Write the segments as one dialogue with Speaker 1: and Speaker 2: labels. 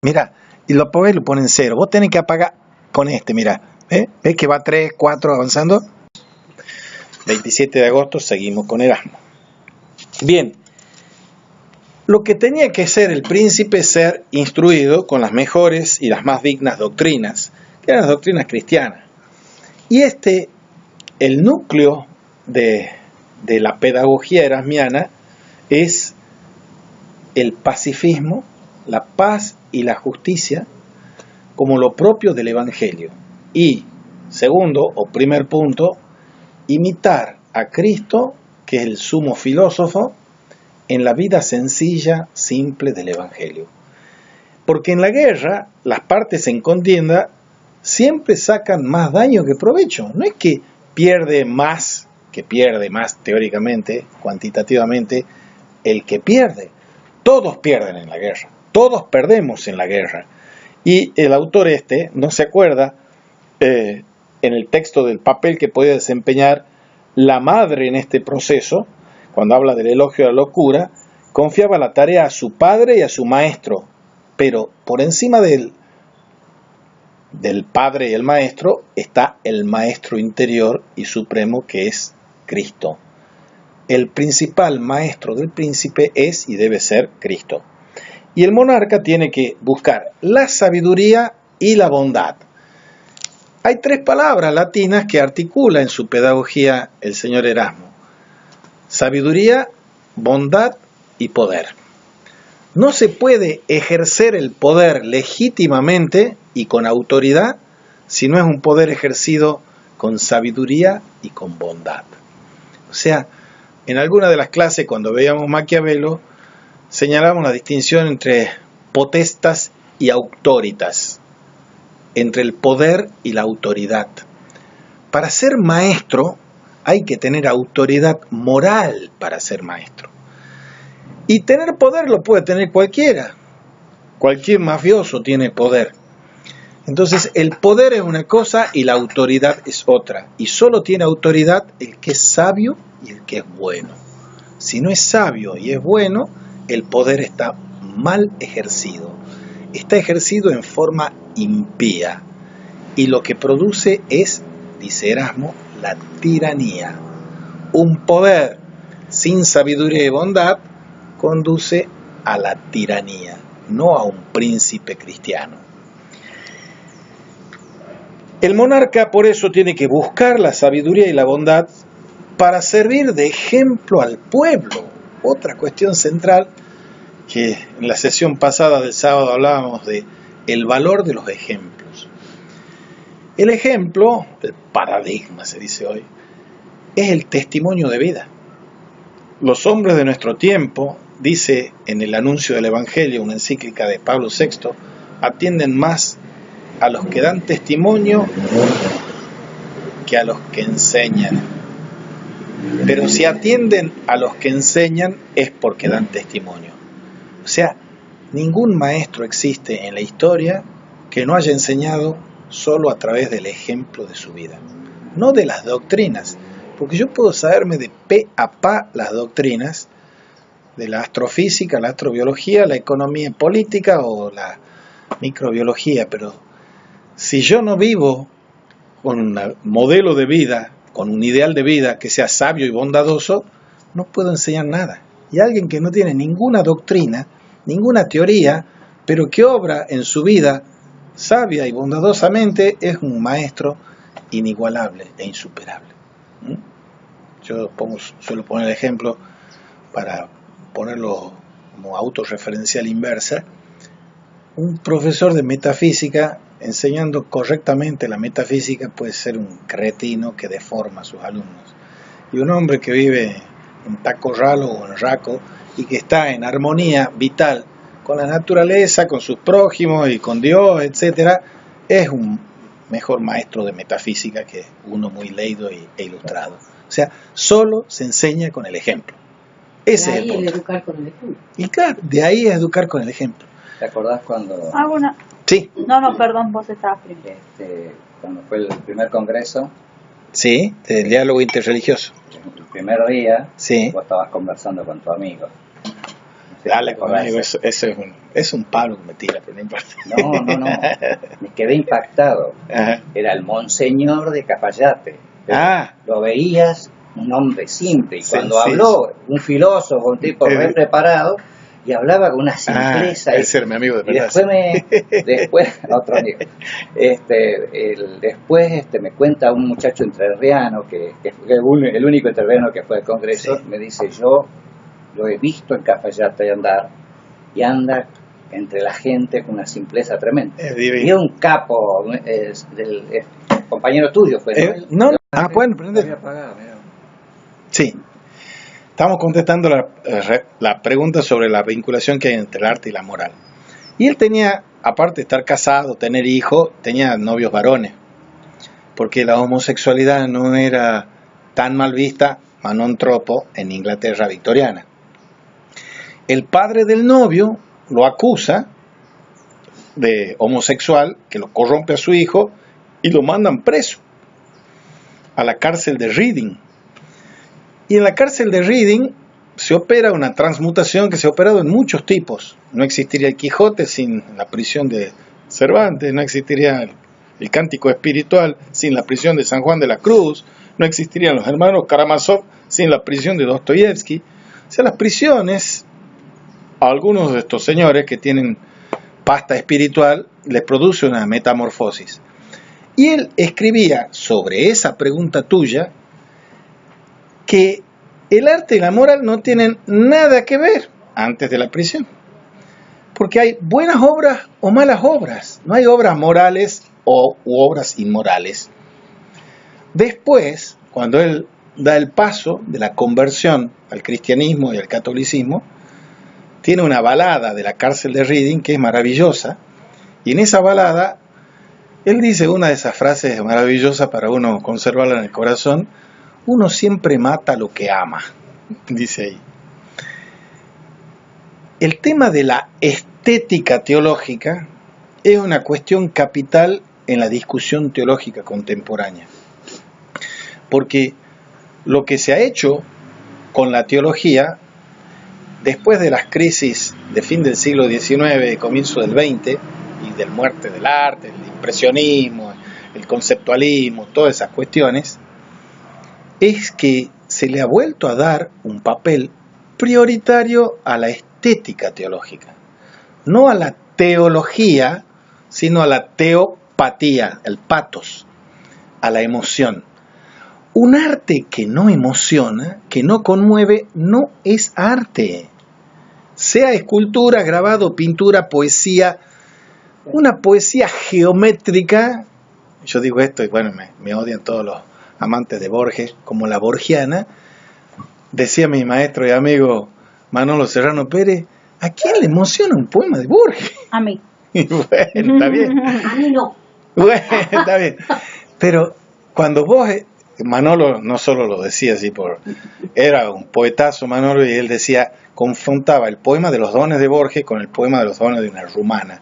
Speaker 1: Mira, y lo apagas y lo pones en cero. Vos tenés que apagar con este, mira. ¿Ves que va 3, 4 avanzando? 27 de agosto seguimos con Erasmo. Bien, lo que tenía que ser el príncipe es ser instruido con las mejores y las más dignas doctrinas, que eran las doctrinas cristianas. Y el núcleo de la pedagogía erasmiana es el pacifismo, la paz y la justicia como lo propio del Evangelio. Y, segundo, o primer punto, imitar a Cristo, que es el sumo filósofo, en la vida sencilla, simple del Evangelio. Porque en la guerra, las partes en contienda siempre sacan más daño que provecho. No es que pierde más teóricamente, cuantitativamente, el que pierde. Todos pierden en la guerra, todos perdemos en la guerra. Y el autor no se acuerda en el texto del papel que puede desempeñar la madre en este proceso. Cuando habla del elogio de la locura, confiaba la tarea a su padre y a su maestro, pero por encima del padre y el maestro está el maestro interior y supremo, que es Cristo. El principal maestro del príncipe es y debe ser Cristo. Y el monarca tiene que buscar la sabiduría y la bondad. Hay 3 palabras latinas que articula en su pedagogía el señor Erasmo: sabiduría, bondad y poder. No se puede ejercer el poder legítimamente y con autoridad si no es un poder ejercido con sabiduría y con bondad. O sea, en alguna de las clases, cuando veíamos Maquiavelo, señalábamos la distinción entre potestas y autoritas, entre el poder y la autoridad. Para ser maestro hay que tener autoridad moral para ser maestro. Y tener poder lo puede tener cualquiera. Cualquier mafioso tiene poder. Entonces el poder es una cosa y la autoridad es otra. Y solo tiene autoridad el que es sabio y el que es bueno. Si no es sabio y es bueno, el poder está mal ejercido. Está ejercido en forma impía. Y lo que produce es, dice Erasmo, la tiranía. Un poder sin sabiduría y bondad conduce a la tiranía, no a un príncipe cristiano. El monarca por eso tiene que buscar la sabiduría y la bondad para servir de ejemplo al pueblo. Otra cuestión central, que en la sesión pasada del sábado hablábamos de el valor de los ejemplos. El ejemplo, el paradigma se dice hoy, es el testimonio de vida. Los hombres de nuestro tiempo, dice en el anuncio del Evangelio, una encíclica de Pablo VI, atienden más a los que dan testimonio que a los que enseñan. Pero si atienden a los que enseñan es porque dan testimonio. O sea, ningún maestro existe en la historia que no haya enseñado solo a través del ejemplo de su vida, no de las doctrinas, porque yo puedo saberme de pe a pa las doctrinas de la astrofísica, la astrobiología, la economía política o la microbiología, pero si yo no vivo con un modelo de vida, con un ideal de vida que sea sabio y bondadoso, no puedo enseñar nada. Y alguien que no tiene ninguna doctrina, ninguna teoría, pero que obra en su vida sabia y bondadosamente, es un maestro inigualable e insuperable. Yo suelo poner el ejemplo para ponerlo como autorreferencial inversa. Un profesor de metafísica enseñando correctamente la metafísica puede ser un cretino que deforma a sus alumnos. Y un hombre que vive en Tacorralo o en Raco y que está en armonía vital con la naturaleza, con sus prójimos y con Dios, etc., es un mejor maestro de metafísica que uno muy leído e ilustrado. O sea, solo se enseña con el ejemplo. Ese es el punto.
Speaker 2: Educar con el ejemplo.
Speaker 1: Y claro, de ahí es educar con el ejemplo.
Speaker 3: ¿Te acordás cuando...
Speaker 1: Sí.
Speaker 4: No, perdón, vos estabas primero.
Speaker 3: Cuando fue el primer congreso?
Speaker 1: Sí, del diálogo interreligioso.
Speaker 3: El primer día,
Speaker 1: sí.
Speaker 3: Vos estabas conversando con tu amigo.
Speaker 1: Dale conmigo, eso es un palo que me tira, pero no importa.
Speaker 3: No. Me quedé impactado.
Speaker 1: Ajá.
Speaker 3: Era el Monseñor de Cafayate.
Speaker 1: Ah.
Speaker 3: Lo veías, un hombre simple. Y cuando
Speaker 1: Sencillo.
Speaker 3: habló, un filósofo, un tipo re preparado, y hablaba con una simpleza.
Speaker 1: Ese era mi amigo de
Speaker 3: Y
Speaker 1: verdad.
Speaker 3: después otro amigo. Después me cuenta un muchacho entrerriano, que fue el único entrerriano que fue al Congreso,
Speaker 1: Sí.
Speaker 3: me dice, yo lo he visto en Cafayate andar, y anda entre la gente con una simpleza tremenda.
Speaker 1: Es
Speaker 3: Y
Speaker 1: divino.
Speaker 3: es un capo, compañero tuyo fue, ¿no?
Speaker 1: No. Ah, bueno, prende.
Speaker 3: Había apagado, mirá.
Speaker 1: Sí. Estamos contestando la pregunta sobre la vinculación que hay entre el arte y la moral. Y él tenía, aparte de estar casado, tener hijos, tenía novios varones. Porque la homosexualidad no era tan mal vista, ma non troppo, en Inglaterra victoriana. El padre del novio lo acusa de homosexual, que lo corrompe a su hijo, y lo mandan preso a la cárcel de Reading. Y en la cárcel de Reading se opera una transmutación que se ha operado en muchos tipos. No existiría el Quijote sin la prisión de Cervantes, no existiría el Cántico Espiritual sin la prisión de San Juan de la Cruz, no existirían los hermanos Karamazov sin la prisión de Dostoyevsky. O sea, las prisiones, a algunos de estos señores que tienen pasta espiritual, les produce una metamorfosis. Y él escribía sobre esa pregunta tuya que el arte y la moral no tienen nada que ver antes de la prisión. Porque hay buenas obras o malas obras. No hay obras morales u obras inmorales. Después, cuando él da el paso de la conversión al cristianismo y al catolicismo, tiene una balada de la cárcel de Reading que es maravillosa. Y en esa balada, él dice una de esas frases maravillosas para uno conservarla en el corazón: uno siempre mata lo que ama, dice ahí. El tema de la estética teológica es una cuestión capital en la discusión teológica contemporánea. Porque lo que se ha hecho con la teología, después de las crisis de fin del siglo XIX y comienzo del XX, y del muerte del arte, el impresionismo, el conceptualismo, todas esas cuestiones, es que se le ha vuelto a dar un papel prioritario a la estética teológica, no a la teología, sino a la teopatía, el patos, a la emoción. Un arte que no emociona, que no conmueve, no es arte. Sea escultura, grabado, pintura, poesía, una poesía geométrica. Yo digo esto y bueno, me odian todos los amantes de Borges, como la borgiana. Decía mi maestro y amigo Manolo Serrano Pérez, ¿a quién le emociona un poema de Borges?
Speaker 4: A mí.
Speaker 1: Y bueno, está bien.
Speaker 2: A mí no.
Speaker 1: Bueno, está bien. Pero cuando vos, Manolo no solo lo decía así era un poetazo Manolo, y él decía, confrontaba el poema de los dones de Borges con el poema de los dones de una rumana.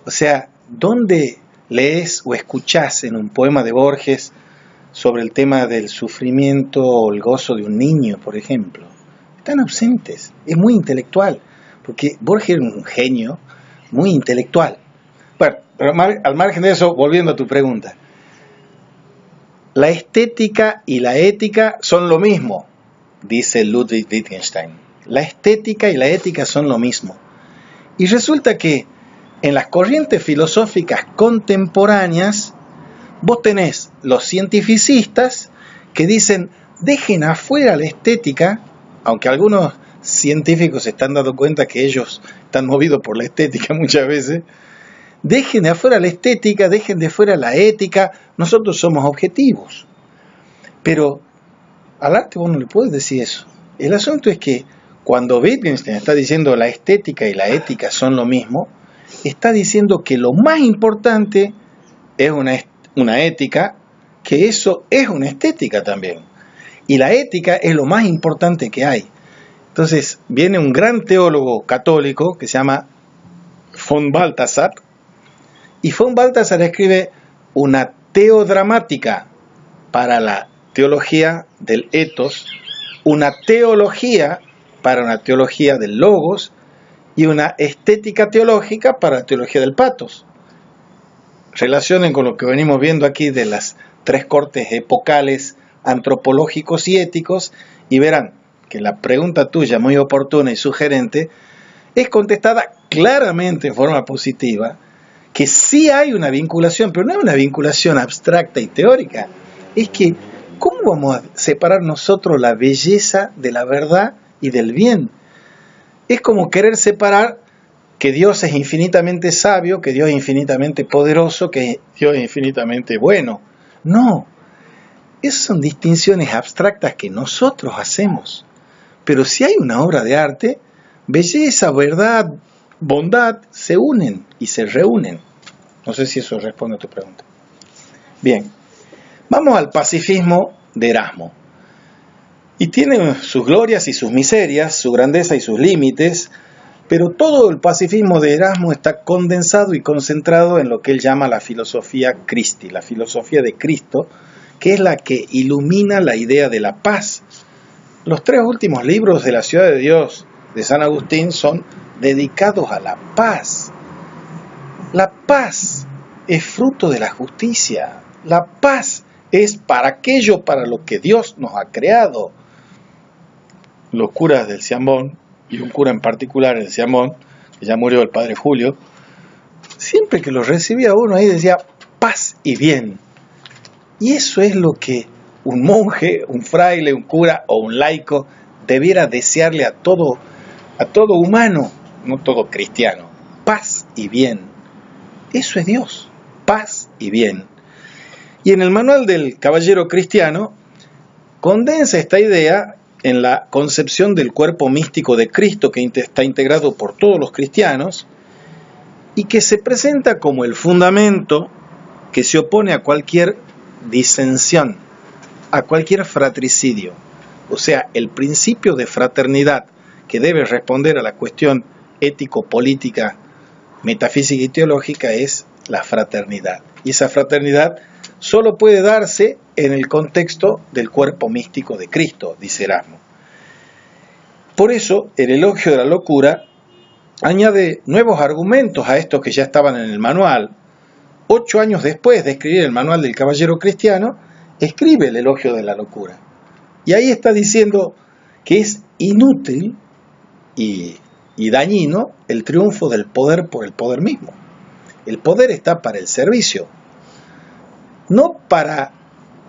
Speaker 1: O sea, ¿dónde lees o escuchás en un poema de Borges sobre el tema del sufrimiento o el gozo de un niño, por ejemplo? Están ausentes. Es muy intelectual, porque Borges era un genio muy intelectual. Bueno, pero al margen de eso, volviendo a tu pregunta, la estética y la ética son lo mismo, dice Ludwig Wittgenstein. La estética y la ética son lo mismo. Y resulta que en las corrientes filosóficas contemporáneas, vos tenés los cientificistas que dicen, dejen afuera la estética, aunque algunos científicos se están dando cuenta que ellos están movidos por la estética muchas veces. Dejen de afuera la estética, dejen de afuera la ética, nosotros somos objetivos. Pero al arte vos no le puedes decir eso. El asunto es que cuando Wittgenstein está diciendo la estética y la ética son lo mismo, está diciendo que lo más importante es una ética, que eso es una estética también. Y la ética es lo más importante que hay. Entonces viene un gran teólogo católico que se llama von Balthasar, y von Balthasar escribe una teodramática para la teología del ethos, una teología para una teología del logos y una estética teológica para la teología del patos. Relacionen con lo que venimos viendo aquí de las tres cortes epocales antropológicos y éticos y verán que la pregunta tuya, muy oportuna y sugerente, es contestada claramente en forma positiva, que sí hay una vinculación, pero no es una vinculación abstracta y teórica. Es que, ¿cómo vamos a separar nosotros la belleza de la verdad y del bien? Es como querer separar que Dios es infinitamente sabio, que Dios es infinitamente poderoso, que Dios es infinitamente bueno. No, esas son distinciones abstractas que nosotros hacemos. Pero si hay una obra de arte, belleza, verdad, bondad se unen y se reúnen. No sé si eso responde a tu pregunta. Bien, vamos al pacifismo de Erasmo. Y tiene sus glorias y sus miserias, su grandeza y sus límites, pero todo el pacifismo de Erasmo está condensado y concentrado en lo que él llama la filosofía Christi, la filosofía de Cristo, que es la que ilumina la idea de la paz. Los tres últimos libros de la Ciudad de Dios de San Agustín son dedicados a la paz. La paz es fruto de la justicia. La paz es para aquello para lo que Dios nos ha creado. Los curas del Ciambón, y un cura en particular en el Ciambón, que ya murió el padre Julio, siempre que lo recibía uno ahí decía paz y bien. Y eso es lo que un monje, un fraile, un cura o un laico debiera desearle a todo humano, no todo cristiano. Paz y bien. Eso es Dios, paz y bien. Y en el manual del Caballero Cristiano condensa esta idea en la concepción del cuerpo místico de Cristo que está integrado por todos los cristianos y que se presenta como el fundamento que se opone a cualquier disensión, a cualquier fratricidio. O sea, el principio de fraternidad que debe responder a la cuestión ético-política, metafísica y teológica es la fraternidad. Y esa fraternidad solo puede darse en el contexto del cuerpo místico de Cristo, dice Erasmo. Por eso, el elogio de la locura añade nuevos argumentos a estos que ya estaban en el manual. 8 años después de escribir el manual del Caballero Cristiano, escribe el elogio de la locura. Y ahí está diciendo que es inútil y dañino el triunfo del poder por el poder mismo. El poder está para el servicio, no para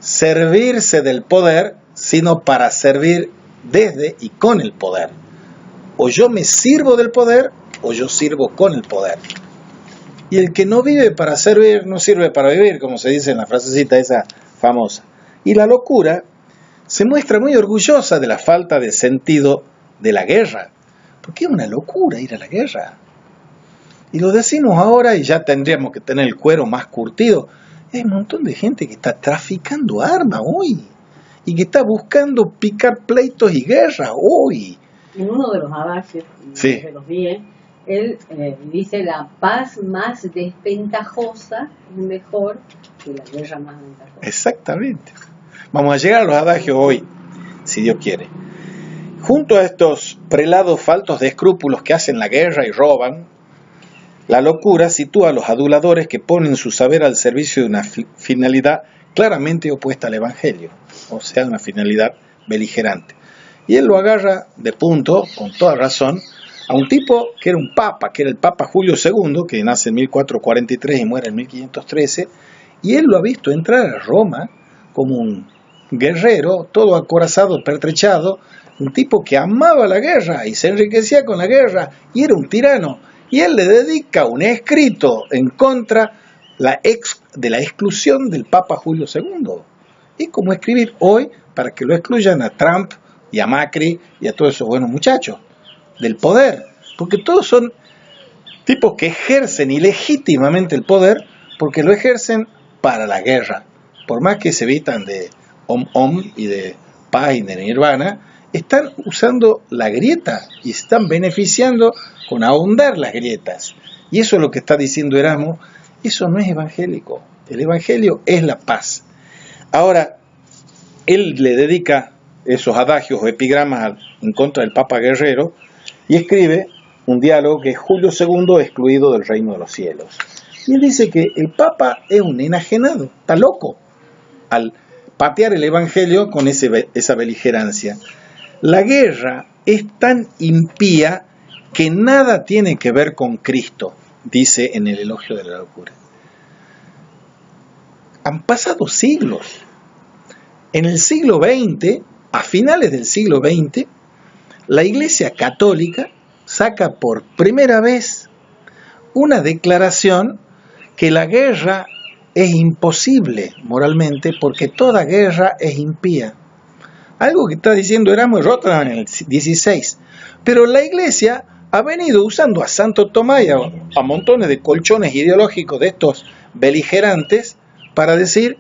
Speaker 1: servirse del poder, sino para servir desde y con el poder. O yo me sirvo del poder, o yo sirvo con el poder. Y el que no vive para servir, no sirve para vivir, como se dice en la frasecita esa famosa. Y la locura se muestra muy orgullosa de la falta de sentido de la guerra. Porque es una locura ir a la guerra. Y lo decimos ahora y ya tendríamos que tener el cuero más curtido. Hay un montón de gente que está traficando armas hoy. Y que está buscando picar pleitos y guerras hoy.
Speaker 2: En uno de los adagios,
Speaker 1: sí,
Speaker 2: de los bien, él dice la paz más desventajosa es mejor que la guerra más ventajosa.
Speaker 1: Exactamente. Vamos a llegar a los adagios hoy, si Dios quiere. Junto a estos prelados faltos de escrúpulos que hacen la guerra y roban, la locura sitúa a los aduladores que ponen su saber al servicio de una finalidad claramente opuesta al Evangelio, o sea, una finalidad beligerante. Y él lo agarra de punto, con toda razón, a un tipo que era un papa, que era el Papa Julio II, que nace en 1443 y muere en 1513, y él lo ha visto entrar a Roma como un guerrero, todo acorazado, pertrechado, un tipo que amaba la guerra y se enriquecía con la guerra, y era un tirano. Y él le dedica un escrito en contra de la exclusión del Papa Julio II. Es como escribir hoy para que lo excluyan a Trump y a Macri y a todos esos buenos muchachos del poder. Porque todos son tipos que ejercen ilegítimamente el poder porque lo ejercen para la guerra. Por más que se evitan de Om y de paz y de nirvana, están usando la grieta y están beneficiando con ahondar las grietas. Y eso es lo que está diciendo Erasmo. Eso no es evangélico. El evangelio es la paz. Ahora, él le dedica esos adagios o epigramas en contra del Papa Guerrero y escribe un diálogo que es Julio II excluido del reino de los cielos. Y él dice que el Papa es un enajenado, está loco al patear el Evangelio con esa beligerancia. La guerra es tan impía que nada tiene que ver con Cristo, dice en el Elogio de la Locura. Han pasado siglos. En el siglo XX, a finales del siglo XX, la Iglesia Católica saca por primera vez una declaración que la guerra es imposible moralmente porque toda guerra es impía. Algo que está diciendo Erasmo de Rotterdam en el 16. Pero la Iglesia ha venido usando a Santo Tomás y a montones de colchones ideológicos de estos beligerantes para decir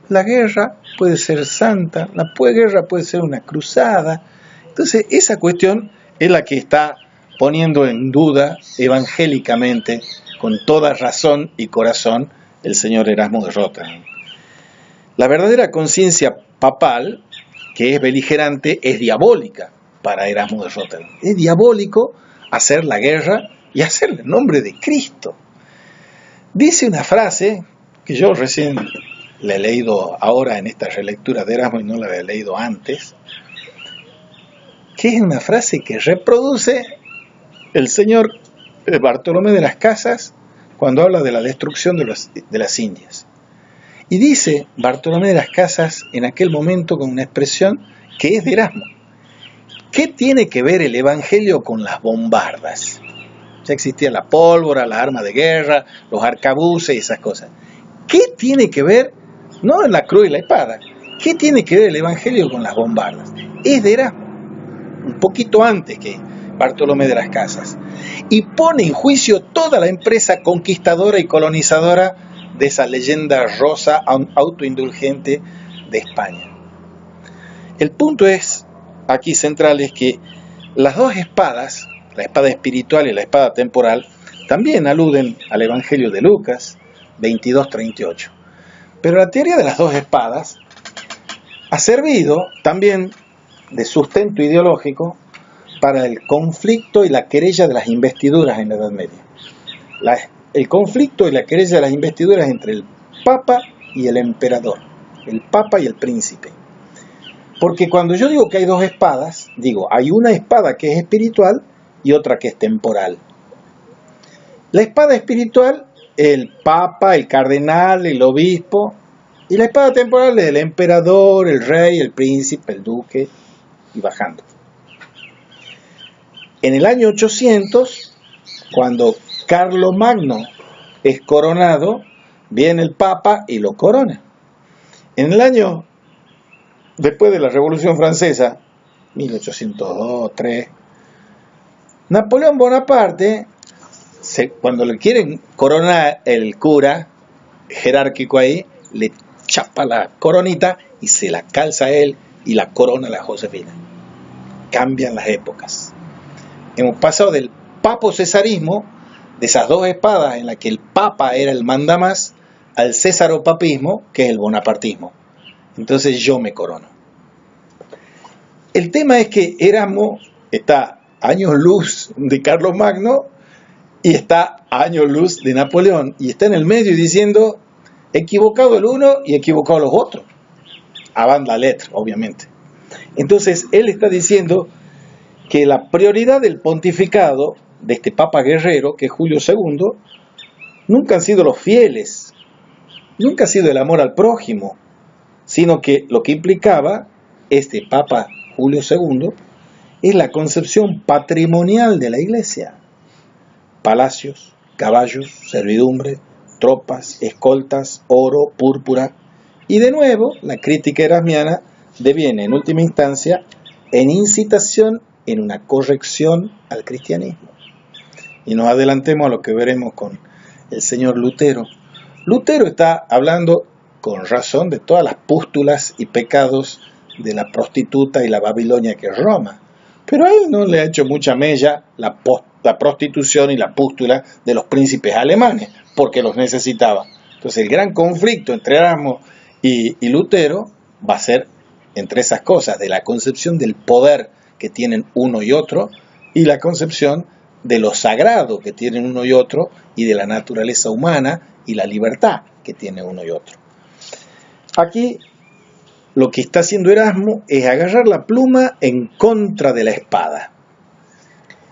Speaker 1: la guerra puede ser santa, la guerra puede ser una cruzada. Entonces esa cuestión es la que está poniendo en duda evangélicamente, con toda razón y corazón, el señor Erasmo de Rotterdam. La verdadera conciencia papal, que es beligerante, es diabólica para Erasmo de Rotterdam. Es diabólico hacer la guerra y hacerla en nombre de Cristo. Dice una frase que yo recién la he leído ahora en esta relectura de Erasmo y no la había leído antes, que es una frase que reproduce el señor Bartolomé de las Casas cuando habla de la destrucción de las Indias. Y dice Bartolomé de las Casas en aquel momento con una expresión que es de Erasmo: ¿qué tiene que ver el Evangelio con las bombardas? Ya existía la pólvora, la arma de guerra, los arcabuces y esas cosas. ¿Qué tiene que ver, no en la cruz y la espada, qué tiene que ver el Evangelio con las bombardas? Es de Erasmo, un poquito antes que Bartolomé de las Casas, y pone en juicio toda la empresa conquistadora y colonizadora de esa leyenda rosa autoindulgente de España. El punto es, aquí central, es que las dos espadas, la espada espiritual y la espada temporal, también aluden al Evangelio de Lucas 22:38. Pero la teoría de las dos espadas ha servido también de sustento ideológico para el conflicto y la querella de las investiduras en la Edad Media. El conflicto y la querella de las investiduras entre el Papa y el emperador, el Papa y el príncipe. Porque cuando yo digo que hay dos espadas, digo, hay una espada que es espiritual y otra que es temporal. La espada espiritual, el Papa, el cardenal, el obispo, y la espada temporal es el emperador, el rey, el príncipe, el duque, y bajando. En el año 800, cuando Carlomagno es coronado, viene el Papa y lo corona. En el año, después de la Revolución Francesa, 1802-3, Napoleón Bonaparte, cuando le quieren coronar el cura jerárquico ahí, le chapa la coronita y se la calza a él y la corona a la Josefina. Cambian las épocas. Hemos pasado del papo-cesarismo, de esas dos espadas en las que el papa era el mandamás, al césaropapismo, que es el bonapartismo. Entonces yo me corono. El tema es que Erasmo está a años luz de Carlomagno y está a años luz de Napoleón, y está en el medio diciendo equivocado el uno y equivocado los otros. Avant la lettre, obviamente. Entonces él está diciendo que la prioridad del pontificado de este Papa guerrero, que es Julio II, nunca han sido los fieles, nunca ha sido el amor al prójimo, sino que lo que implicaba este Papa Julio II es la concepción patrimonial de la Iglesia: palacios, caballos, servidumbre, tropas, escoltas, oro, púrpura. Y de nuevo, la crítica erasmiana deviene en última instancia en incitación, en una corrección al cristianismo. Y nos adelantemos a lo que veremos con el señor Lutero. Lutero está hablando con razón de todas las pústulas y pecados de la prostituta y la Babilonia que es Roma, pero a él no le ha hecho mucha mella la prostitución y la pústula de los príncipes alemanes, porque los necesitaba. Entonces el gran conflicto entre Erasmo y Lutero va a ser entre esas cosas, de la concepción del poder que tienen uno y otro, y la concepción de lo sagrado que tienen uno y otro, y de la naturaleza humana y la libertad que tiene uno y otro. Aquí lo que está haciendo Erasmo es agarrar la pluma en contra de la espada.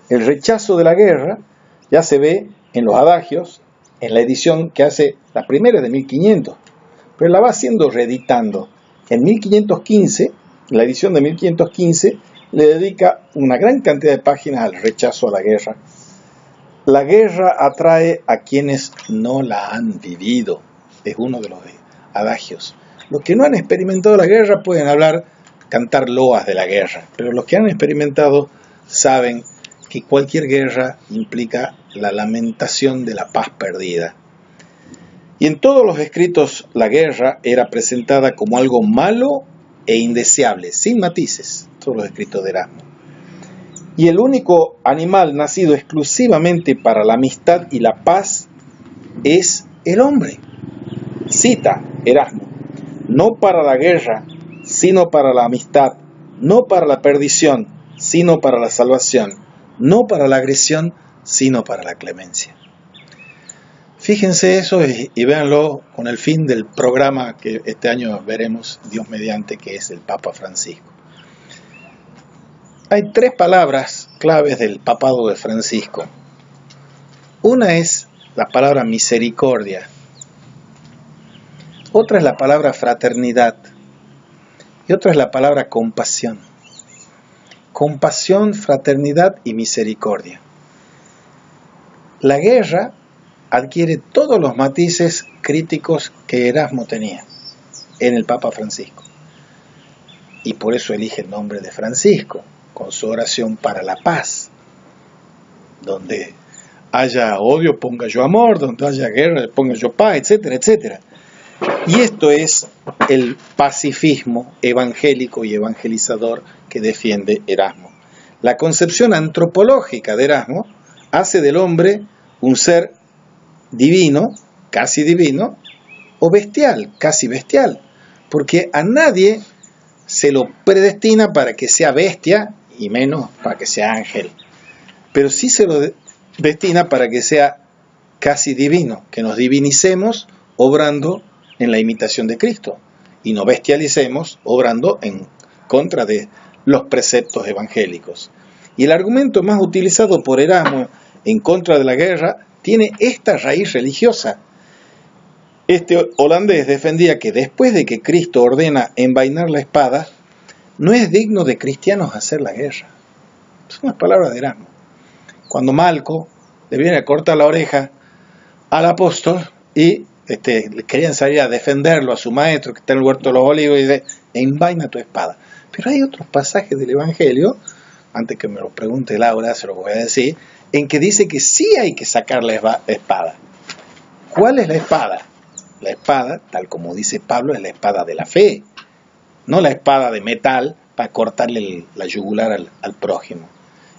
Speaker 1: El rechazo de la guerra ya se ve en los adagios, en la edición que hace, la primera es de 1500, pero la va haciendo reeditando. En 1515, la edición de 1515, le dedica una gran cantidad de páginas al rechazo a la guerra. La guerra atrae a quienes no la han vivido, es uno de los adagios. Los que no han experimentado la guerra pueden cantar loas de la guerra, pero los que han experimentado saben que cualquier guerra implica la lamentación de la paz perdida. Y en todos los escritos la guerra era presentada como algo malo e indeseable, sin matices, todos los escritos de Erasmo. Y el único animal nacido exclusivamente para la amistad y la paz es el hombre. Cita Erasmo: no para la guerra, sino para la amistad, no para la perdición, sino para la salvación, no para la agresión, sino para la clemencia. Fíjense eso y véanlo con el fin del programa que este año veremos, Dios mediante, que es el Papa Francisco. Hay 3 palabras claves del papado de Francisco. Una es la palabra misericordia, otra es la palabra fraternidad y otra es la palabra compasión. Compasión, fraternidad y misericordia. La guerra adquiere todos los matices críticos que Erasmo tenía en el Papa Francisco. Y por eso elige el nombre de Francisco, con su oración para la paz. Donde haya odio, ponga yo amor, donde haya guerra, ponga yo paz, etcétera, etcétera. Y esto es el pacifismo evangélico y evangelizador que defiende Erasmo. La concepción antropológica de Erasmo hace del hombre un ser divino, casi divino, o bestial, casi bestial, porque a nadie se lo predestina para que sea bestia y menos para que sea ángel, pero sí se lo destina para que sea casi divino, que nos divinicemos obrando en la imitación de Cristo y no bestialicemos obrando en contra de los preceptos evangélicos. Y el argumento más utilizado por Erasmo en contra de la guerra tiene esta raíz religiosa. Este holandés defendía que después de que Cristo ordena envainar la espada, no es digno de cristianos hacer la guerra. Son las palabras de Erasmo. Cuando Malco le viene a cortar la oreja al apóstol y querían salir a defenderlo a su maestro que está en el huerto de los olivos, y dice: envaina tu espada. Pero hay otros pasajes del Evangelio, antes que me lo pregunte Laura, se lo voy a decir, en que dice que sí hay que sacar la espada. ¿Cuál es la espada? La espada, tal como dice Pablo, es la espada de la fe, no la espada de metal para cortarle la yugular al prójimo.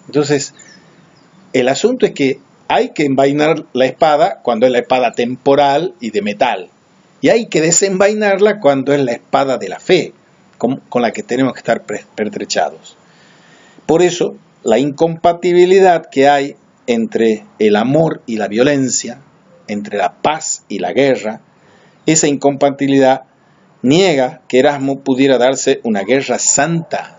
Speaker 1: Entonces, el asunto es que hay que envainar la espada cuando es la espada temporal y de metal, y hay que desenvainarla cuando es la espada de la fe, con la que tenemos que estar pertrechados. Por eso, la incompatibilidad que hay entre el amor y la violencia, entre la paz y la guerra, esa incompatibilidad niega que Erasmo pudiera darse una guerra santa.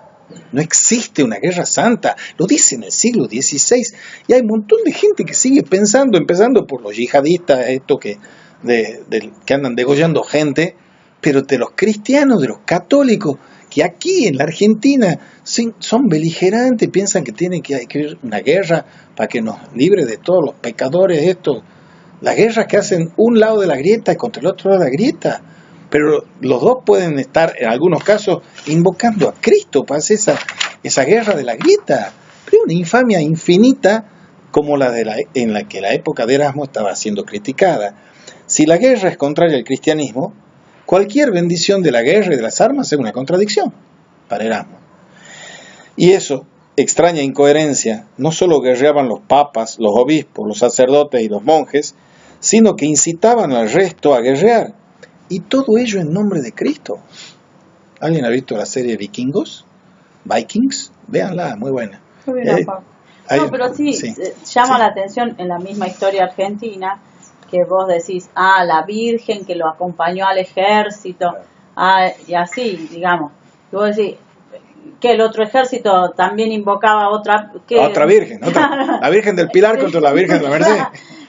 Speaker 1: No existe una guerra santa, lo dice en el siglo XVI, y hay un montón de gente que sigue pensando, empezando por los yihadistas, que andan degollando gente, pero de los cristianos, de los católicos, que aquí en la Argentina son beligerantes, piensan que tiene que haber una guerra para que nos libre de todos los pecadores estos. Las guerras que hacen un lado de la grieta contra el otro lado de la grieta, pero los dos pueden estar en algunos casos invocando a Cristo para hacer esa guerra de la grieta. Pero una infamia infinita como en la que la época de Erasmo estaba siendo criticada. Si la guerra es contraria al cristianismo, cualquier bendición de la guerra y de las armas es una contradicción para Erasmo. Y eso, extraña incoherencia, no solo guerreaban los papas, los obispos, los sacerdotes y los monjes, sino que incitaban al resto a guerrear. Y todo ello en nombre de Cristo. ¿Alguien ha visto la serie Vikingos? Vikings, véanla, muy buena.
Speaker 4: Yo vi una parte.
Speaker 1: Hay-
Speaker 4: No, pero sí,
Speaker 1: sí.
Speaker 4: llama
Speaker 1: Sí.
Speaker 4: la atención en la misma historia argentina que vos decís, la Virgen que lo acompañó al ejército, y así, digamos. Y vos decís, que el otro ejército también invocaba a otra...
Speaker 1: Otra virgen, la Virgen del Pilar contra la Virgen de la Merced.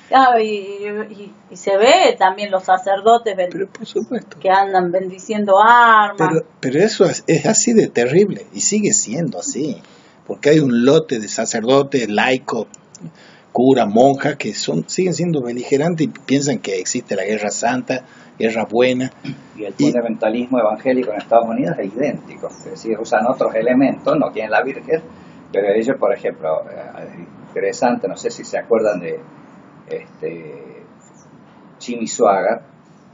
Speaker 4: Claro, y se ve también los sacerdotes
Speaker 1: Pero por supuesto.
Speaker 4: que andan bendiciendo armas.
Speaker 1: Pero eso es así de terrible y sigue siendo así, porque hay un lote de sacerdotes, laicos, curas, monjas que siguen siendo beligerantes y piensan que existe la guerra santa, guerra buena.
Speaker 3: Y el fundamentalismo evangélico en Estados Unidos es idéntico, es decir, usan otros elementos, no tienen la Virgen, pero ellos, por ejemplo, interesante, no sé si se acuerdan de Jimmy Swaggart,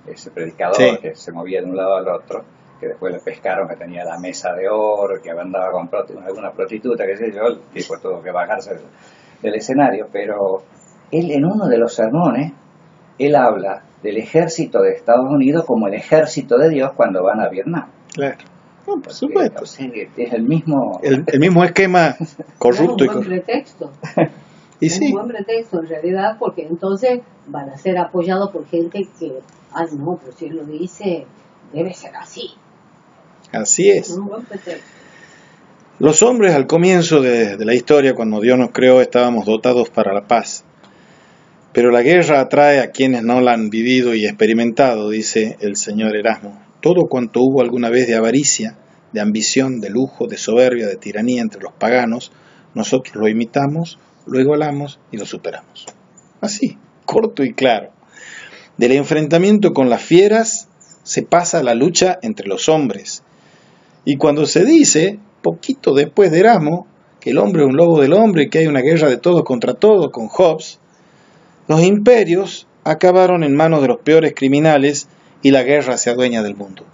Speaker 3: ese predicador
Speaker 1: Sí.
Speaker 3: que se movía de un lado al otro, que después le pescaron, que tenía la mesa de oro, que andaba con alguna prostituta, qué sé yo, el tipo tuvo que bajarse del escenario, pero él en uno de los sermones, él habla del ejército de Estados Unidos como el ejército de Dios cuando van a Vietnam.
Speaker 1: Claro. No, por supuesto.
Speaker 3: O sea, es el mismo...
Speaker 1: El mismo esquema corrupto y
Speaker 2: Es un buen pretexto.
Speaker 1: Y
Speaker 2: Es
Speaker 1: sí,
Speaker 2: un buen pretexto en realidad, porque entonces van a ser apoyados por gente que, no, pero si él lo dice, debe ser así.
Speaker 1: así
Speaker 2: Es
Speaker 1: es.
Speaker 2: un buen pretexto.
Speaker 1: Los hombres al comienzo de la historia, cuando Dios nos creó, estábamos dotados para la paz. Pero la guerra atrae a quienes no la han vivido y experimentado, dice el señor Erasmo. Todo cuanto hubo alguna vez de avaricia, de ambición, de lujo, de soberbia, de tiranía entre los paganos, nosotros lo imitamos, lo igualamos y lo superamos. Así, corto y claro. Del enfrentamiento con las fieras se pasa a la lucha entre los hombres. Y cuando se dice, poquito después de Erasmo, que el hombre es un lobo del hombre y que hay una guerra de todos contra todos con Hobbes, los imperios acabaron en manos de los peores criminales y la guerra se adueña del mundo.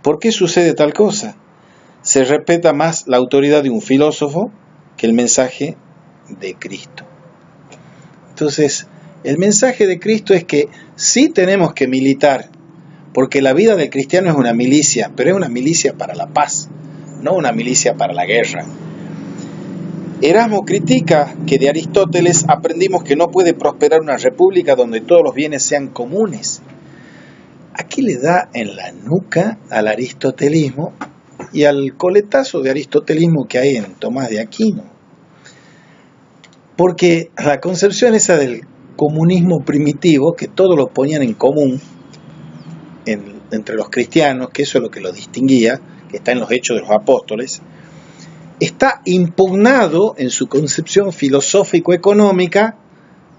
Speaker 1: ¿Por qué sucede tal cosa? Se respeta más la autoridad de un filósofo que el mensaje de Cristo. Entonces, el mensaje de Cristo es que sí tenemos que militar, porque la vida del cristiano es una milicia, pero es una milicia para la paz, no una milicia para la guerra. Erasmo critica que de Aristóteles aprendimos que no puede prosperar una república donde todos los bienes sean comunes. Aquí le da en la nuca al aristotelismo y al coletazo de aristotelismo que hay en Tomás de Aquino. Porque la concepción esa del comunismo primitivo, que todos lo ponían en común entre los cristianos, que eso es lo que lo distinguía, que está en los Hechos de los Apóstoles, está impugnado en su concepción filosófico-económica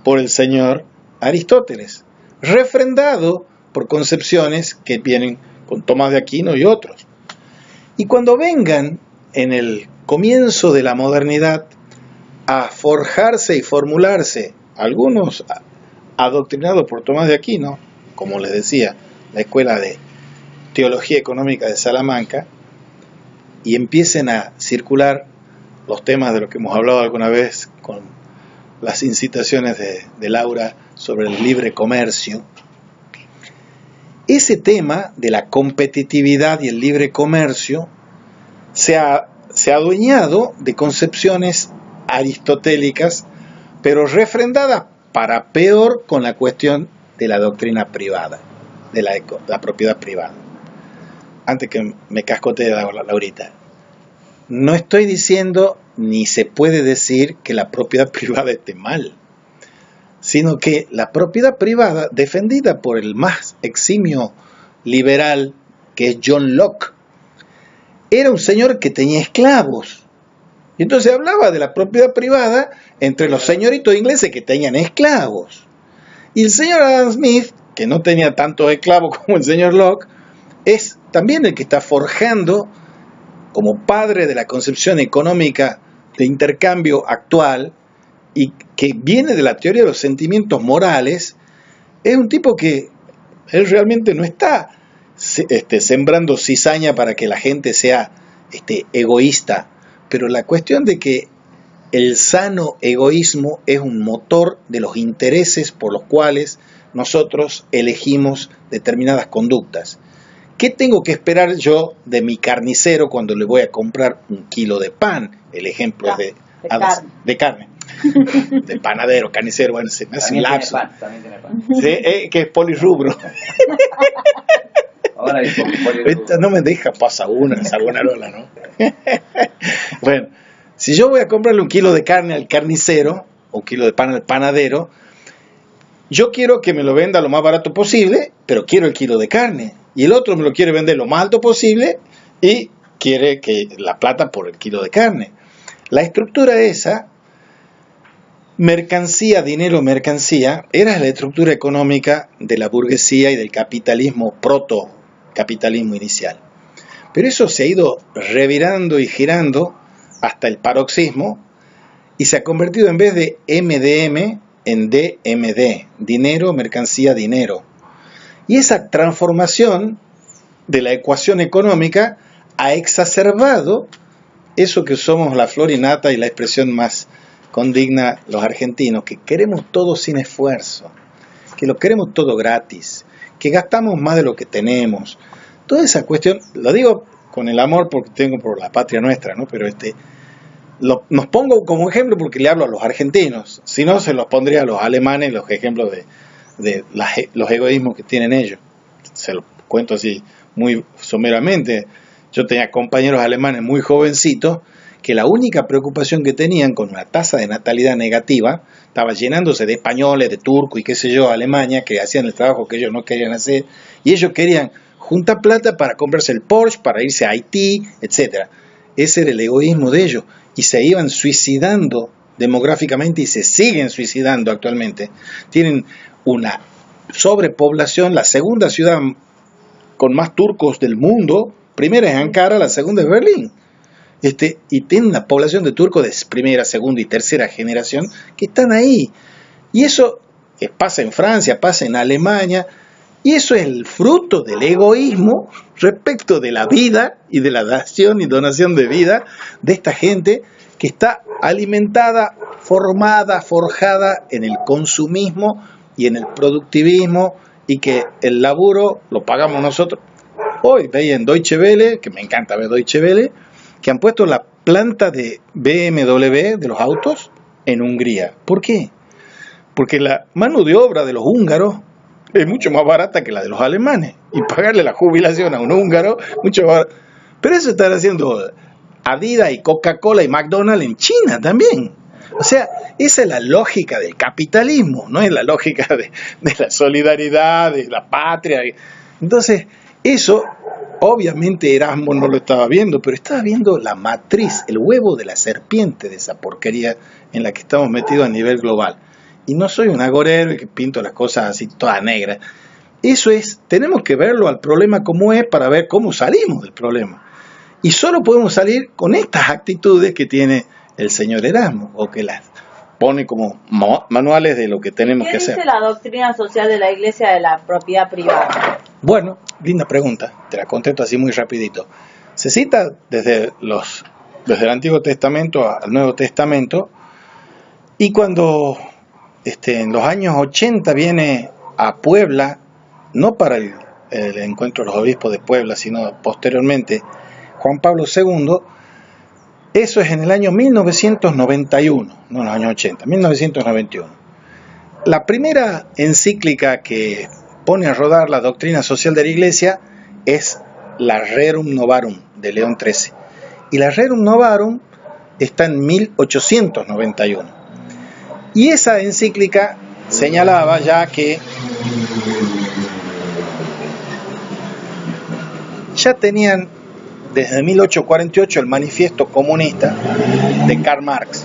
Speaker 1: por el señor Aristóteles, refrendado por concepciones que vienen con Tomás de Aquino y otros. Y cuando vengan en el comienzo de la modernidad a forjarse y formularse, algunos adoctrinados por Tomás de Aquino, como les decía, la Escuela de Teología Económica de Salamanca, y empiecen a circular los temas de los que hemos hablado alguna vez con las incitaciones de Laura sobre el libre comercio, ese tema de la competitividad y el libre comercio se ha adueñado de concepciones aristotélicas, pero refrendadas para peor con la cuestión de la doctrina privada, de la propiedad privada. Antes que me cascotee Laurita, no estoy diciendo ni se puede decir que la propiedad privada esté mal, sino que la propiedad privada, defendida por el más eximio liberal que es John Locke, era un señor que tenía esclavos. Y entonces hablaba de la propiedad privada entre los señoritos ingleses que tenían esclavos. Y el señor Adam Smith, que no tenía tantos esclavos como el señor Locke, es también el que está forjando, como padre de la concepción económica de intercambio actual, y que viene de la teoría de los sentimientos morales. Es un tipo que él realmente no está sembrando cizaña para que la gente sea egoísta, pero la cuestión de que el sano egoísmo es un motor de los intereses por los cuales nosotros elegimos determinadas conductas, ¿Qué tengo que esperar yo de mi carnicero cuando le voy a comprar un kilo de pan? El ejemplo es de carne. De panadero, carnicero, bueno, se me hace un lapso.
Speaker 3: También tiene pan.
Speaker 1: Sí, que es polirrubro.
Speaker 3: Ahora hay polirrubro.
Speaker 1: Esta no me deja pasar una, esa Savonarola, ¿no? Bueno, si yo voy a comprarle un kilo de carne al carnicero, o un kilo de pan al panadero, yo quiero que me lo venda lo más barato posible, pero quiero el kilo de carne. Y el otro me lo quiere vender lo más alto posible y quiere que la plata por el kilo de carne. La estructura esa, mercancía, dinero, mercancía, era la estructura económica de la burguesía y del capitalismo, proto-capitalismo inicial. Pero eso se ha ido revirando y girando hasta el paroxismo y se ha convertido en vez de MDM en DMD, dinero, mercancía, dinero. Y esa transformación de la ecuación económica ha exacerbado eso que somos la flor y nata y la expresión más condigna los argentinos, que queremos todo sin esfuerzo, que lo queremos todo gratis, que gastamos más de lo que tenemos. Toda esa cuestión, lo digo con el amor porque tengo por la patria nuestra, ¿no? Pero nos pongo como ejemplo porque le hablo a los argentinos, si no se los pondría a los alemanes los ejemplos de los egoísmos que tienen ellos. Se los cuento así muy someramente. Yo tenía compañeros alemanes muy jovencitos que la única preocupación que tenían con una tasa de natalidad negativa estaba llenándose de españoles, de turcos y qué sé yo, Alemania, que hacían el trabajo que ellos no querían hacer, y ellos querían juntar plata para comprarse el Porsche, para irse a Haití, etc. Ese era el egoísmo de ellos, y se iban suicidando demográficamente y se siguen suicidando actualmente. Tienen una sobrepoblación, la segunda ciudad con más turcos del mundo, primera es Ankara, la segunda es Berlín. Y tienen una población de turcos de primera, segunda y tercera generación que están ahí. Y eso pasa en Francia, pasa en Alemania, y eso es el fruto del egoísmo respecto de la vida y de la dación y donación de vida de esta gente que está alimentada, formada, forjada en el consumismo y en el productivismo, y que el laburo lo pagamos nosotros. Hoy veía en Deutsche Welle, que me encanta ver Deutsche Welle, que han puesto la planta de BMW, de los autos, en Hungría. ¿Por qué? Porque la mano de obra de los húngaros es mucho más barata que la de los alemanes. Y pagarle la jubilación a un húngaro, mucho más barato. Pero eso están haciendo Adidas y Coca-Cola y McDonald's en China también. O sea, esa es la lógica del capitalismo, no es la lógica de la solidaridad, de la patria. Entonces, eso, obviamente Erasmo no lo estaba viendo, pero estaba viendo la matriz, el huevo de la serpiente de esa porquería en la que estamos metidos a nivel global. Y no soy un agorero que pinto las cosas así todas negras. Eso es, tenemos que verlo al problema como es para ver cómo salimos del problema. Y solo podemos salir con estas actitudes que tiene el señor Erasmo, o que las pone como manuales de lo que tenemos que hacer.
Speaker 4: ¿Qué dice la doctrina social de la Iglesia de la propiedad privada?
Speaker 1: Bueno, linda pregunta, te la contesto así muy rapidito. Se cita desde el Antiguo Testamento al Nuevo Testamento, y cuando en los años 80 viene a Puebla, no para el encuentro de los obispos de Puebla, sino posteriormente, Juan Pablo II, eso es en el año 1991, no en los años 80, 1991. La primera encíclica que pone a rodar la doctrina social de la Iglesia es la Rerum Novarum de León XIII. Y la Rerum Novarum está en 1891. Y esa encíclica señalaba ya que ya tenían desde 1848 el manifiesto comunista de Karl Marx.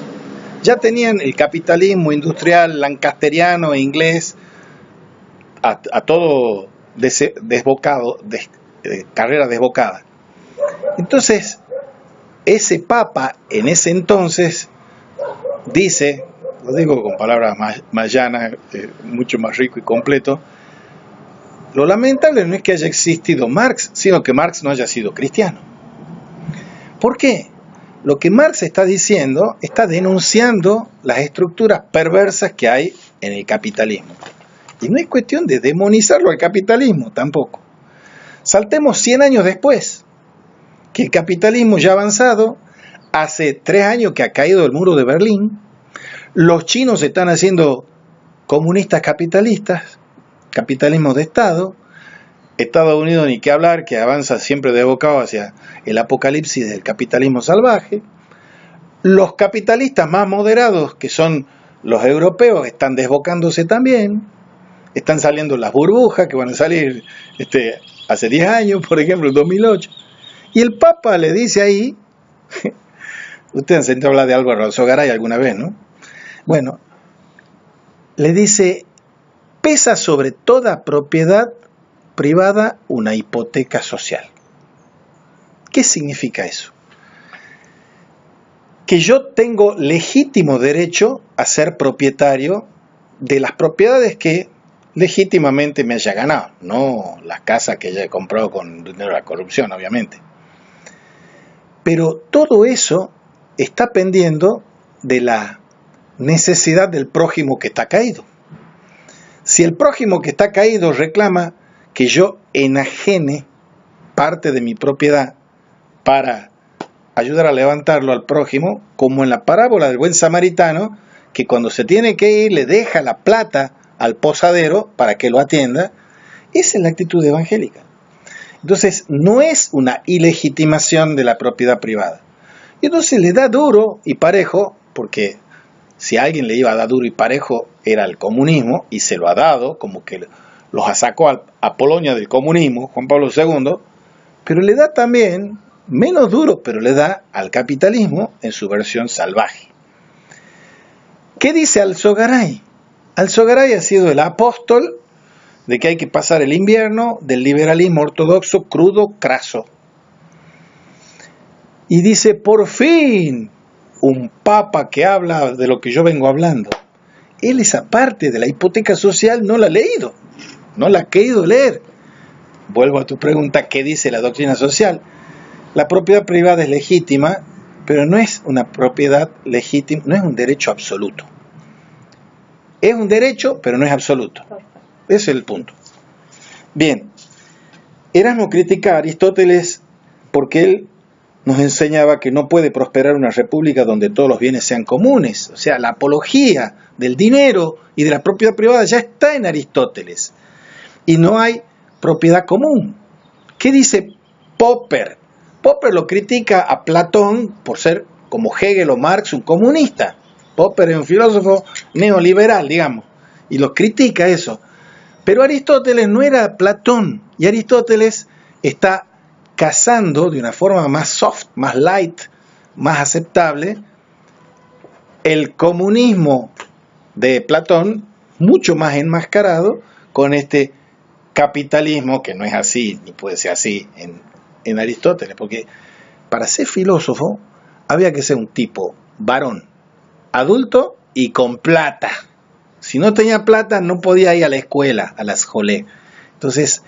Speaker 1: Ya tenían el capitalismo industrial lancasteriano e inglés a todo desbocado, carrera desbocada. Entonces, ese papa en ese entonces dice, lo digo con palabras más llanas, mucho más rico y completo, lo lamentable no es que haya existido Marx, sino que Marx no haya sido cristiano. ¿Por qué? Lo que Marx está diciendo, está denunciando las estructuras perversas que hay en el capitalismo. Y no es cuestión de demonizarlo al capitalismo tampoco, Saltemos 100 años después, que el capitalismo ya ha avanzado, hace 3 años que ha caído el muro de Berlín, los chinos están haciendo comunistas capitalistas, capitalismo de Estado, Estados Unidos ni qué hablar, que avanza siempre desbocado hacia el apocalipsis del capitalismo salvaje. Los capitalistas más moderados, que son los europeos, están desbocándose también, están saliendo las burbujas que van a salir hace 10 años, por ejemplo, en 2008. Y el Papa le dice ahí, ustedes han sentido hablar de Álvaro Alzogaray alguna vez, ¿no? Bueno, le dice, pesa sobre toda propiedad privada una hipoteca social. ¿Qué significa eso? Que yo tengo legítimo derecho a ser propietario de las propiedades que legítimamente me haya ganado, no las casas que haya comprado con dinero de la corrupción, obviamente. Pero todo eso está pendiendo de la necesidad del prójimo que está caído. Si el prójimo que está caído reclama que yo enajene parte de mi propiedad para ayudar a levantarlo al prójimo, como en la parábola del buen samaritano, que cuando se tiene que ir le deja la plata al posadero para que lo atienda, esa es la actitud evangélica. Entonces no es una ilegitimación de la propiedad privada. Y entonces le da duro y parejo, porque si a alguien le iba a dar duro y parejo era el comunismo, y se lo ha dado, como que los sacó a Polonia del comunismo, Juan Pablo II, pero le da también, menos duro, pero le da al capitalismo en su versión salvaje. ¿Qué dice Alzogaray? Alzogaray ha sido el apóstol de que hay que pasar el invierno del liberalismo ortodoxo crudo, craso. Y dice, por fin, un papa que habla de lo que yo vengo hablando. Él esa parte de la hipoteca social no la ha leído, no la ha querido leer. Vuelvo a tu pregunta, ¿qué dice la doctrina social? La propiedad privada es legítima, pero no es una propiedad legítima, no es un derecho absoluto. Es un derecho, pero no es absoluto. Ese es el punto. Bien, Erasmo critica a Aristóteles porque él nos enseñaba que no puede prosperar una república donde todos los bienes sean comunes. O sea, la apología del dinero y de la propiedad privada ya está en Aristóteles. Y no hay propiedad común. ¿Qué dice Popper? Popper lo critica a Platón por ser, como Hegel o Marx, un comunista. Popper es un filósofo neoliberal, digamos, y lo critica eso. Pero Aristóteles no era Platón, y Aristóteles está cazando de una forma más soft, más light, más aceptable, el comunismo de Platón, mucho más enmascarado, con este capitalismo que no es así, ni puede ser así en Aristóteles, porque para ser filósofo había que ser un tipo varón, adulto y con plata. Si no tenía plata no podía ir a la escuela, a las jolé. Entonces,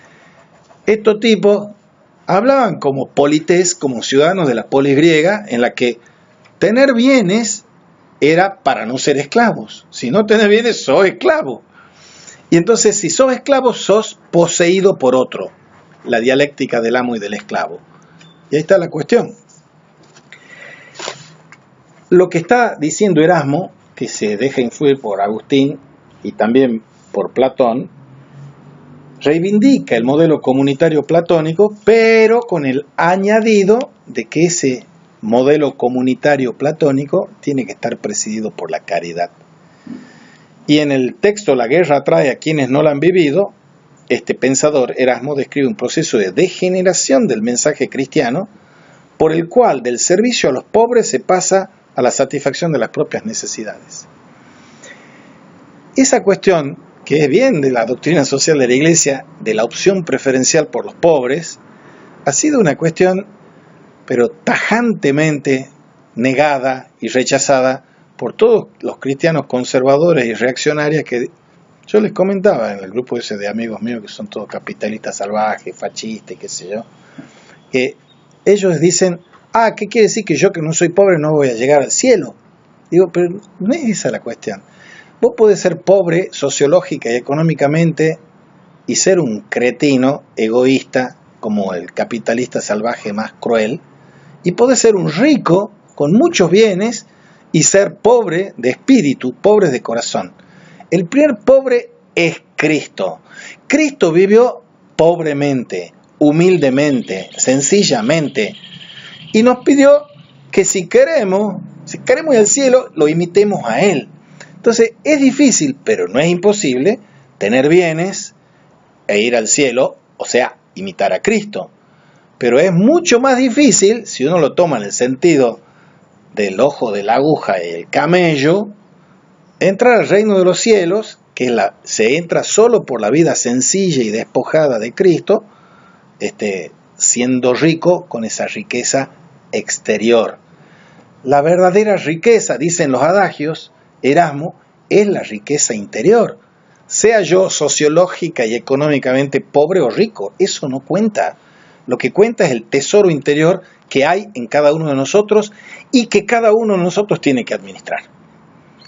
Speaker 1: estos tipos hablaban como polites, como ciudadanos de la polis griega, en la que tener bienes era para no ser esclavos. Si no tenés bienes, sos esclavo. Y entonces, si sos esclavo, sos poseído por otro. La dialéctica del amo y del esclavo. Y ahí está la cuestión. Lo que está diciendo Erasmo, que se deja influir por Agustín y también por Platón, reivindica el modelo comunitario platónico, pero con el añadido de que ese modelo comunitario platónico tiene que estar presidido por la caridad. Y en el texto La guerra atrae a quienes no la han vivido, este pensador, Erasmo, describe un proceso de degeneración del mensaje cristiano, por el cual del servicio a los pobres se pasa a la satisfacción de las propias necesidades. Esa cuestión, que es bien de la doctrina social de la Iglesia, de la opción preferencial por los pobres, ha sido una cuestión, pero tajantemente negada y rechazada por todos los cristianos conservadores y reaccionarios que yo les comentaba en el grupo ese de amigos míos que son todos capitalistas salvajes, fascistas, qué sé yo, que ellos dicen, ¿qué quiere decir que yo que no soy pobre no voy a llegar al cielo? Digo, pero no es esa la cuestión. Vos podés ser pobre sociológica y económicamente y ser un cretino, egoísta, como el capitalista salvaje más cruel, y podés ser un rico con muchos bienes y ser pobre de espíritu, pobre de corazón. El primer pobre es Cristo. Cristo vivió pobremente, humildemente, sencillamente, y nos pidió que si queremos ir al cielo, lo imitemos a Él. Entonces es difícil, pero no es imposible, tener bienes e ir al cielo, o sea, imitar a Cristo. Pero es mucho más difícil, si uno lo toma en el sentido del ojo de la aguja y el camello, entrar al reino de los cielos, que se entra solo por la vida sencilla y despojada de Cristo, siendo rico con esa riqueza exterior. La verdadera riqueza, dicen los adagios, Erasmo, es la riqueza interior. Sea yo sociológica y económicamente pobre o rico, eso no cuenta. Lo que cuenta es el tesoro interior que hay en cada uno de nosotros y que cada uno de nosotros tiene que administrar.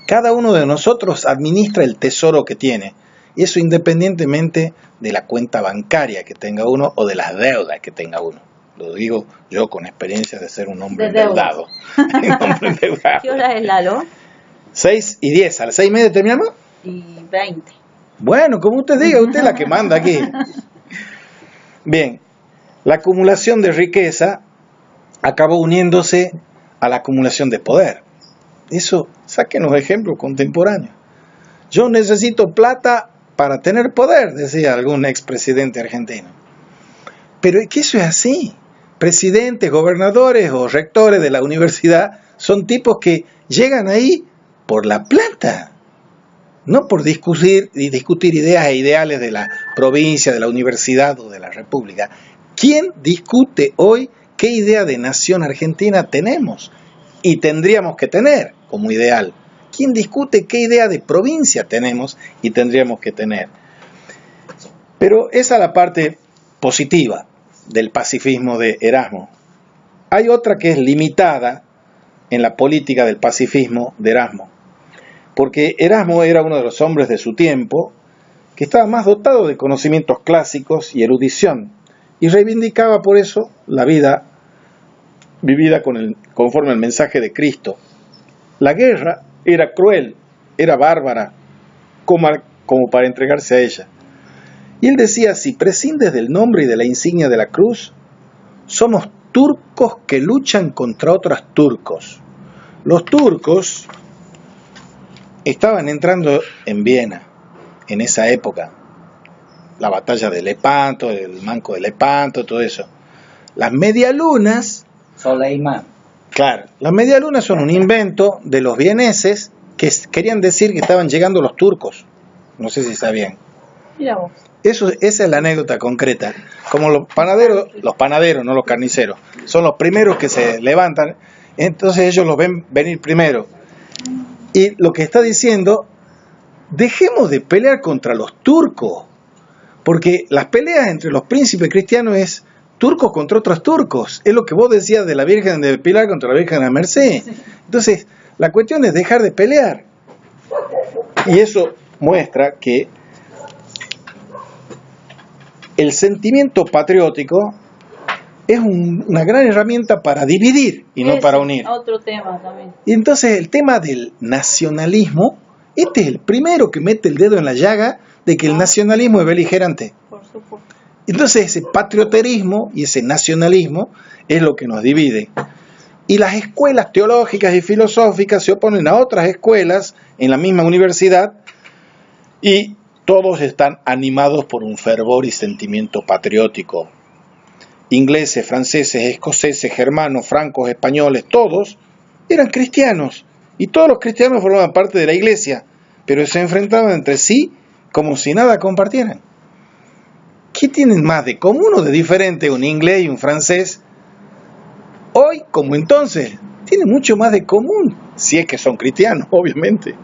Speaker 1: Cada uno de nosotros administra el tesoro que tiene, y eso independientemente de la cuenta bancaria que tenga uno o de las deudas que tenga uno. Lo digo yo con experiencia de ser un hombre endeudado.
Speaker 4: ¿Qué hora es, Lalo?
Speaker 1: 6:10, a las 6:30 terminamos.
Speaker 4: Y 20.
Speaker 1: Bueno, como usted diga, usted es la que manda aquí. Bien, la acumulación de riqueza acabó uniéndose a la acumulación de poder. Eso, sáquenos ejemplos contemporáneos. Yo necesito plata para tener poder, decía algún expresidente argentino. Pero es que eso es así. Presidentes, gobernadores o rectores de la universidad son tipos que llegan ahí por la plata, no por discutir ideas e ideales de la provincia, de la universidad o de la república. ¿Quién discute hoy qué idea de nación argentina tenemos y tendríamos que tener como ideal? ¿Quién discute qué idea de provincia tenemos y tendríamos que tener? Pero esa es la parte positiva del pacifismo de Erasmo. Hay otra que es limitada en la política del pacifismo de Erasmo, porque Erasmo era uno de los hombres de su tiempo que estaba más dotado de conocimientos clásicos y erudición, y reivindicaba por eso la vida vivida conforme al mensaje de Cristo. La guerra era cruel, era bárbara, como para entregarse a ella. Y él decía, si prescindes del nombre y de la insignia de la cruz, somos turcos que luchan contra otros turcos. Los turcos estaban entrando en Viena en esa época. La batalla de Lepanto, el manco de Lepanto, todo eso. Las medialunas...
Speaker 3: Soleimán.
Speaker 1: Claro, las medialunas son un invento de los vieneses que querían decir que estaban llegando los turcos. No sé si está bien.
Speaker 4: Mira vos.
Speaker 1: Esa es la anécdota concreta. Como los panaderos, no los carniceros, son los primeros que se levantan, entonces ellos los ven venir primero. Y lo que está diciendo, dejemos de pelear contra los turcos, porque las peleas entre los príncipes cristianos es turcos contra otros turcos. Es lo que vos decías de la Virgen de Pilar contra la Virgen de la Merced. Entonces, la cuestión es dejar de pelear. Y eso muestra que el sentimiento patriótico es una gran herramienta para dividir y no para unir.
Speaker 4: Otro tema también.
Speaker 1: Y entonces el tema del nacionalismo, este es el primero que mete el dedo en la llaga de que el nacionalismo es beligerante.
Speaker 4: Por supuesto.
Speaker 1: Entonces ese patrioterismo y ese nacionalismo es lo que nos divide. Y las escuelas teológicas y filosóficas se oponen a otras escuelas en la misma universidad y todos están animados por un fervor y sentimiento patriótico. Ingleses, franceses, escoceses, germanos, francos, españoles, todos eran cristianos. Y todos los cristianos formaban parte de la iglesia, pero se enfrentaban entre sí como si nada compartieran. ¿Qué tienen más de común o de diferente un inglés y un francés? Hoy, como entonces, tienen mucho más de común, si es que son cristianos, obviamente.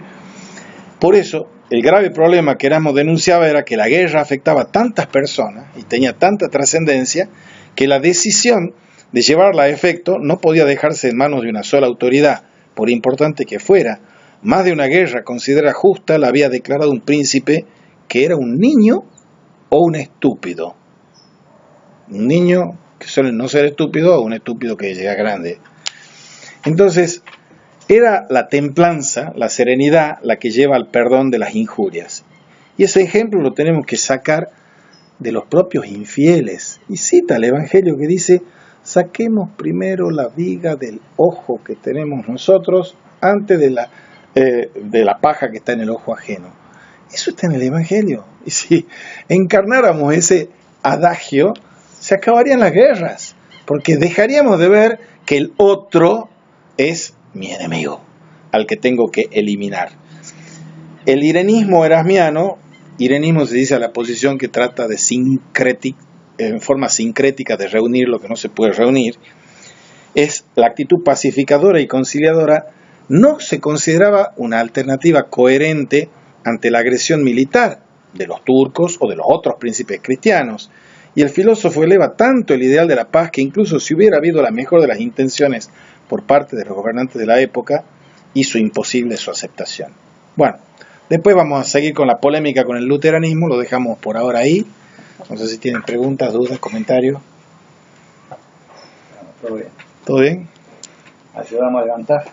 Speaker 1: Por eso, el grave problema que Erasmo denunciaba era que la guerra afectaba a tantas personas y tenía tanta trascendencia que la decisión de llevarla a efecto no podía dejarse en manos de una sola autoridad, por importante que fuera. Más de una guerra considera justa la había declarado un príncipe que era un niño o un estúpido. un niño que suele no ser estúpido o un estúpido que llega grande. Entonces, era la templanza, la serenidad, la que lleva al perdón de las injurias. Y ese ejemplo lo tenemos que sacar de los propios infieles. Y cita el Evangelio que dice, saquemos primero la viga del ojo que tenemos nosotros antes de la paja que está en el ojo ajeno. Eso está en el Evangelio. Y si encarnáramos ese adagio, se acabarían las guerras, porque dejaríamos de ver que el otro es mi enemigo, al que tengo que eliminar. El irenismo erasmiano, irenismo se dice a la posición que trata de en forma sincrética de reunir lo que no se puede reunir, es la actitud pacificadora y conciliadora. No se consideraba una alternativa coherente ante la agresión militar de los turcos o de los otros príncipes cristianos. Y el filósofo eleva tanto el ideal de la paz que incluso si hubiera habido la mejor de las intenciones por parte de los gobernantes de la época, hizo imposible su aceptación. Bueno, después vamos a seguir con la polémica con el luteranismo, lo dejamos por ahora ahí. No sé si tienen preguntas, dudas, comentarios.
Speaker 3: Todo bien.
Speaker 1: ¿Todo bien?
Speaker 3: Ayudamos a levantar.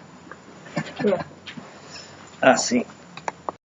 Speaker 1: Ah, sí.